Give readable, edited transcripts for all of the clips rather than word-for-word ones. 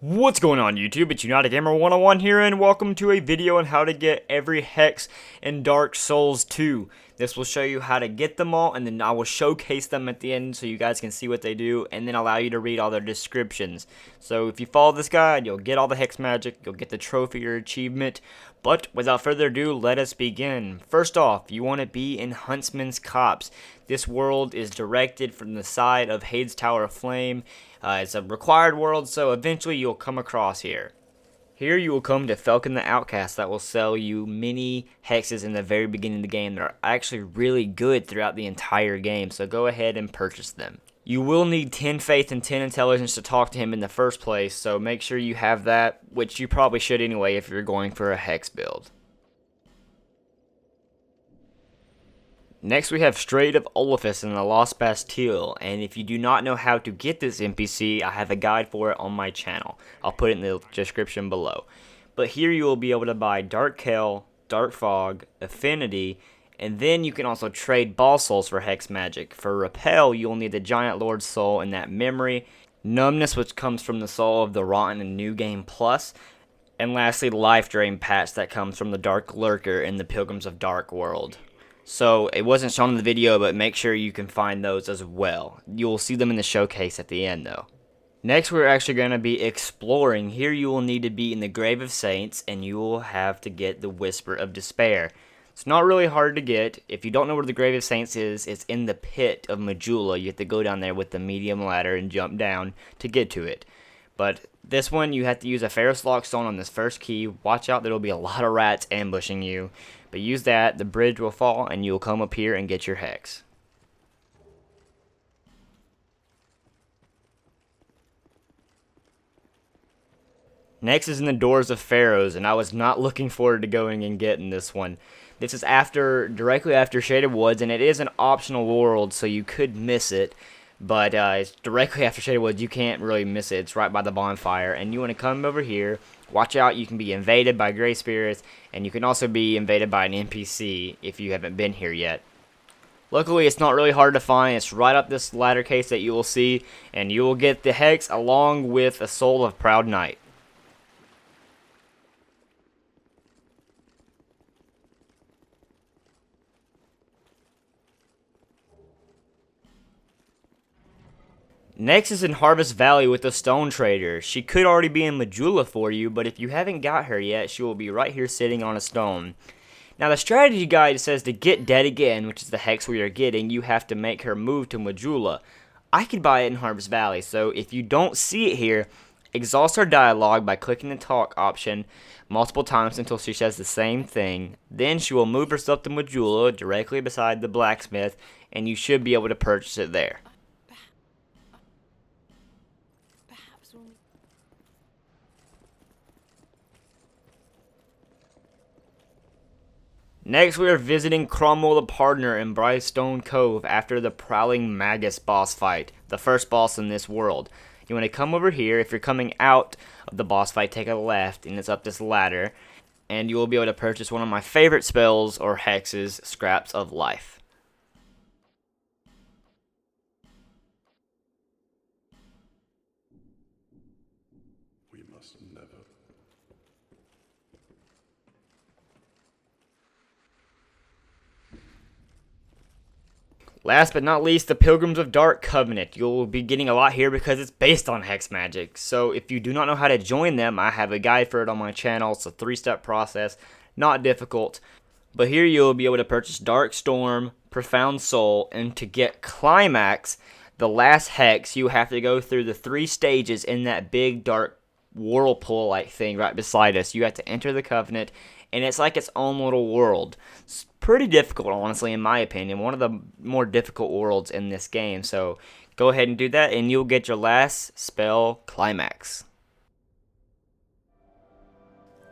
What's going on YouTube? It's United Gamer 101 here, and welcome to a video on how to get every Hex in Dark Souls 2. This will show you how to get them all, and then I will showcase them at the end so you guys can see what they do, and then allow you to read all their descriptions. So if you follow this guide, you'll get all the Hex magic, you'll get the trophy or achievement. But without further ado, let us begin. First off, you want to be in Huntsman's Copse. This world is directed from the side of Hades Tower of Flame. It's a required world, so eventually you'll come across here. Here you will come to Falcon the Outcast that will sell you many hexes in the very beginning of the game that are actually really good throughout the entire game, so go ahead and purchase them. You will need 10 faith and 10 intelligence to talk to him in the first place, so make sure you have that, which you probably should anyway if you're going for a hex build. Next we have Straid of Olaphis in the Lost Bastille, and if you do not know how to get this NPC, I have a guide for it on my channel. I'll put it in the description below. But here you will be able to buy Dark Kell, Dark Fog, Affinity, and then you can also trade boss souls for hex magic. For Repel, you'll need the Giant Lord's soul and that memory, Numbness, which comes from the soul of the Rotten and New Game Plus, and lastly Lifedrain patch that comes from the DarkLurker in the Pilgrims of Dark world. So it wasn't shown in the video, but make sure you can find those as well. You'll see them in the showcase at the end though. Next we're actually going to be exploring. Here you will need to be in the Grave of Saints, and you will have to get the Whisper of Despair. It's not really hard to get. If you don't know where the Grave of Saints is, it's in the pit of Majula. You have to go down there with the medium ladder and jump down to get to it. But this one, you have to use a Pharros lock stone on this first key. Watch out, there will be a lot of rats ambushing you. But use that, the bridge will fall, and you'll come up here and get your hex. Next is in the Doors of Pharros, and I was not looking forward to going and getting this one. This is directly after Shaded Woods, and it is an optional world, so you could miss it. But it's directly after Shaded Woods, you can't really miss it. It's right by the bonfire, and you want to come over here. Watch out, you can be invaded by Grey Spirits, and you can also be invaded by an NPC if you haven't been here yet. Luckily, it's not really hard to find. It's right up this ladder case that you will see, and you will get the hex along with a Soul of Proud Knight. Next is in Harvest Valley with the Stone Trader. She could already be in Majula for you, but if you haven't got her yet, she will be right here sitting on a stone. Now the strategy guide says to get dead again, which is the hex we are getting, you have to make her move to Majula. I could buy it in Harvest Valley, so if you don't see it here, exhaust her dialogue by clicking the talk option multiple times until she says the same thing. Then she will move herself to Majula directly beside the blacksmith, and you should be able to purchase it there. Next, we are visiting Cromwell the Pardoner in Brightstone Cove after the Prowling Magus boss fight, the first boss in this world. You want to come over here. If you're coming out of the boss fight, take a left, and it's up this ladder, and you will be able to purchase one of my favorite spells or hexes, Scraps of Life. We must never. Last but not least, the Pilgrims of Dark Covenant. You'll be getting a lot here because it's based on hex magic. So if you do not know how to join them, I have a guide for it on my channel. It's a 3-step process, not difficult. But here you'll be able to purchase Dark Storm, Profound Soul, and to get Climax, the last hex, you have to go through the 3 stages in that big dark whirlpool-like thing right beside us. You have to enter the Covenant, and it's like its own little world. It's pretty difficult, honestly, in my opinion. One of the more difficult worlds in this game. So go ahead and do that, and you'll get your last spell, Climax.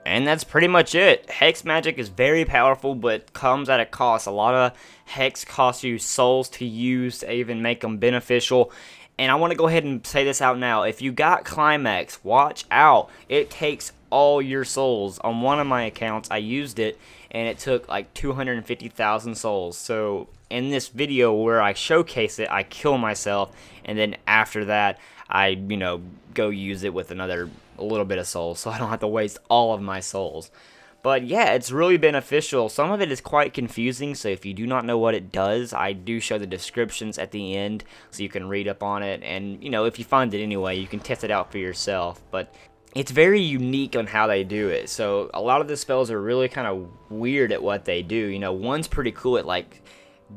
And that's pretty much it. Hex magic is very powerful, but comes at a cost. A lot of hex costs you souls to use to even make them beneficial. And I want to go ahead and say this out now. If you got Climax, watch out. It takes all your souls. On one of my accounts, I used it, and it took like 250,000 souls. So in this video where I showcase it, I kill myself, and then after that, I, go use it with a little bit of souls, so I don't have to waste all of my souls. But yeah, it's really beneficial. Some of it is quite confusing, so if you do not know what it does, I do show the descriptions at the end so you can read up on it. And, if you find it anyway, you can test it out for yourself. But it's very unique on how they do it. So a lot of the spells are really kind of weird at what they do. One's pretty cool. It like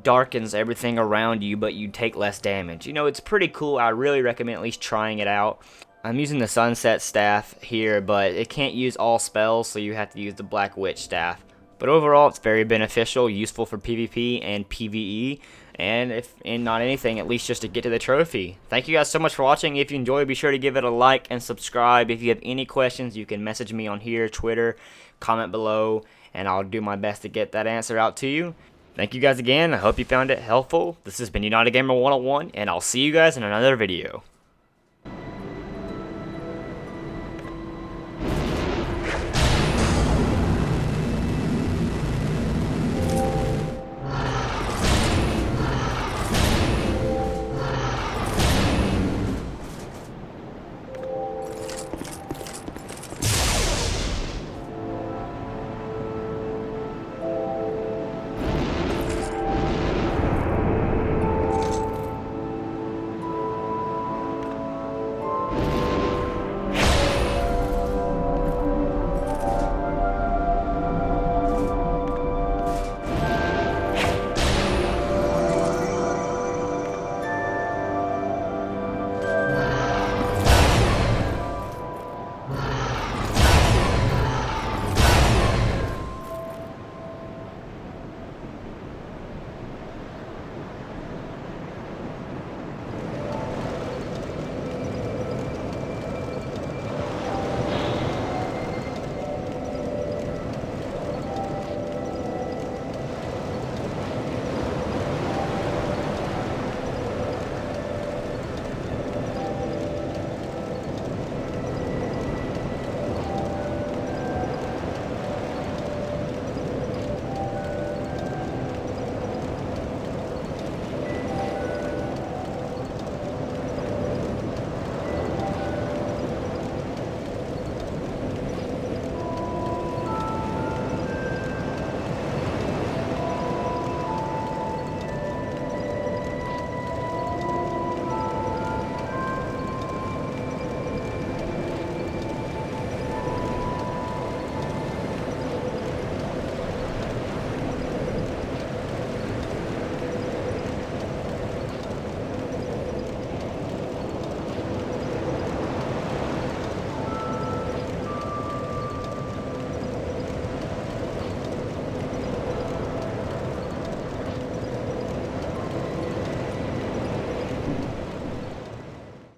darkens everything around you, but you take less damage. It's pretty cool. I really recommend at least trying it out. I'm using the Sunset Staff here, but it can't use all spells, so you have to use the Black Witch Staff. But overall, it's very beneficial, useful for PvP and PvE, and if not anything, at least just to get to the trophy. Thank you guys so much for watching. If you enjoyed, be sure to give it a like and subscribe. If you have any questions, you can message me on here, Twitter, comment below, and I'll do my best to get that answer out to you. Thank you guys again. I hope you found it helpful. This has been United Gamer 101, and I'll see you guys in another video.